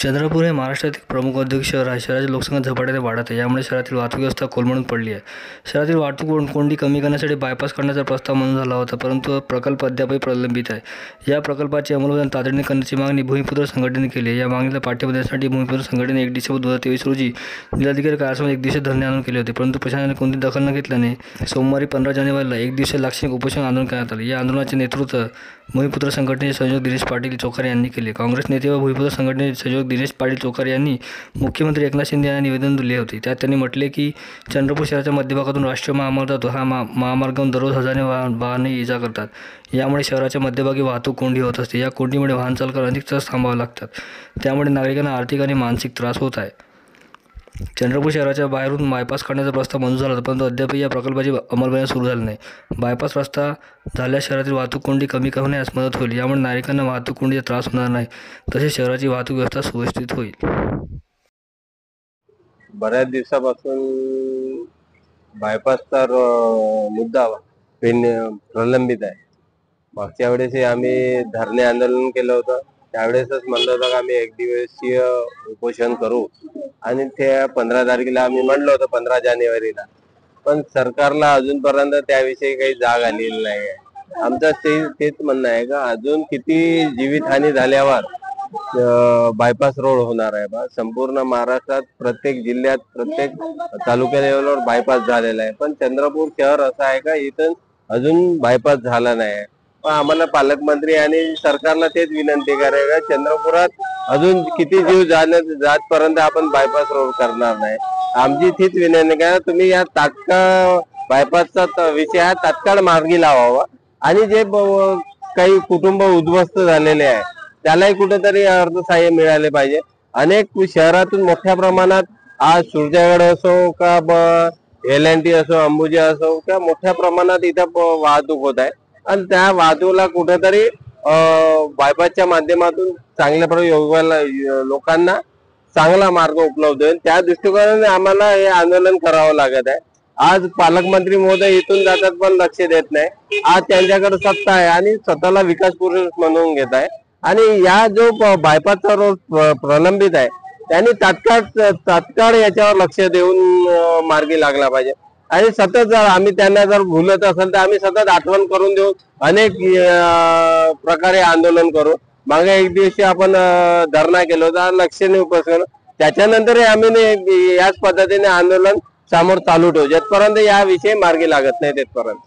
चंद्रपूर हे महाराष्ट्रातील प्रमुख औद्योगिक शहर आहे. शहराची लोकसंख्या झपाट्याने वाढत आहे. यामुळे शहरातील वाहतूक व्यवस्था कोलमडून पडली आहे. शहरातील वाहतूक कोंडी कमी करण्यासाठी बायपास करण्याचा प्रस्ताव मंजूर झाला होता, परंतु प्रकल्प अद्यापही प्रलंबित आहे. या प्रकल्पाची अंमलबजावणी तातडीने करण्याची मागणी भूमिपुत्र संघटनेने केली आहे. या मागणीला पाठिंबा देण्यासाठी भूमिपुत्र संघटनेने 1 डिसेंबर 2023 रोजी जिल्हाधिकारी कार्यालयासमोर एकदिवसीय धरणे आंदोलन केले होते, परंतु प्रशासनाने कोणतीही दखल न घेतल्याने सोमवारी 15 जानेवारीला एकदिवसीय लाक्षणिक उपोषण आंदोलन करण्यात आले. या आंदोलनाचे नेतृत्व भूमिपुत्र संघटनेचे संयोजक दिनेश पाटील चोखार यांनी केले. काँग्रेस नेते व भूमिपुत्र संघटनेचे संयोजक दिनेश पाटील चोखार यांनी मुख्यमंत्री एकनाथ शिंदे यांना निवेदन दिले होते. त्यात त्यांनी म्हटले की चंद्रपूर शहराच्या मध्यभागातून राष्ट्रीय महामार्ग जातो. हा महामार्गावरून दररोज हजारो वाहने ये-जा करतात. यामुळे शहराच्या मध्यभागी वाहतूक कोंडी होत असते. या कोंडीमुळे वाहन चालकांना अधिक तास थांबावे लागतात. त्यामुळे नागरिकांना आर्थिक आणि मानसिक त्रास होत आहे. चंद्रपूर शहराच्या बाहेरून बायपास काढण्याचा प्रस्ताव मंजूर झाला होता, परंतु अद्यापही या प्रकल्पाची अंमलबजावणी सुरू झाली नाही. बायपास रस्ता झाल्यास शहरातील वाहतूक कोंडी कमी होण्यास मदत होईल. यामुळे नागरिकांना वाहतूक कोंडीचा त्रास होणार नाही, तसेच शहराची वाहतूक व्यवस्था सुव्यवस्थित होईल. बऱ्याच दिवसापासून बायपासचा मुद्दा प्रलंबित आहे. मागच्या वेळेस आम्ही धरणे आंदोलन केलं होतं. त्यावेळेसच म्हणलं होतं की आम्ही एकदिवसीय उपोषण करू आणि ते 15 तारखेला आम्ही म्हणलं होतं 15 जानेवारीला, पण सरकारला अजूनपर्यंत त्याविषयी काही जाग आलेली नाही आहे. आमचं तेच म्हणणं आहे का अजून किती जीवितहानी झाल्यावर बायपास रोड होणार आहे. संपूर्ण महाराष्ट्रात प्रत्येक जिल्ह्यात प्रत्येक तालुक्या लेवलवर बायपास झालेला आहे, पण चंद्रपूर शहर असं आहे का इथं अजून बायपास झाला नाही. पण आम्हाला पालकमंत्री आणि सरकारला तेच विनंती करायला चंद्रपुरात अजून किती जीव जातपर्यंत आपण बायपास रोड करणार नाही. आमची तीच विनंती का तुम्ही या तात्काळ बायपासचा विषय हा तात्काळ मार्गी लावावा आणि जे काही कुटुंब उद्ध्वस्त झालेले आहे त्यालाही कुठेतरी अर्थसहाय्य मिळाले पाहिजे. अनेक शहरातून मोठ्या प्रमाणात आज सुरजागड असो का L&T असो, अंबुजा असो किंवा मोठ्या प्रमाणात इथं वाहतूक होत आहे आणि त्या वाहतुकीला कुठेतरी बायपासच्या माध्यमातून चांगल्या प्रकारे लोकांना चांगला मार्ग उपलब्ध होईल. त्या दृष्टिकोनाने आम्हाला हे आंदोलन करावं लागत आहे. आज पालकमंत्री महोदय इथून जातात पण लक्ष देत नाही. आज त्यांच्याकडे सत्ता आहे आणि स्वतःला विकास पुरुष म्हणून घेत आहे आणि या जो बायपासचा रोड प्रलंबित आहे त्यांनी तात्काळ याच्यावर लक्ष देऊन मार्गी लागला पाहिजे आणि सतत जर आम्ही त्यांना जर भुलत असेल तर आम्ही सतत आठवण करून देऊ, अनेक प्रकारे आंदोलन करू. मागे एक दिवशी आपण धरणा केलं होतं, लक्षणीय उपोषण, त्याच्यानंतरही आम्ही याच पद्धतीने आंदोलन समोर चालू ठेवू जिथपर्यंत या विषयी मार्गी लागत नाही तिथपर्यंत.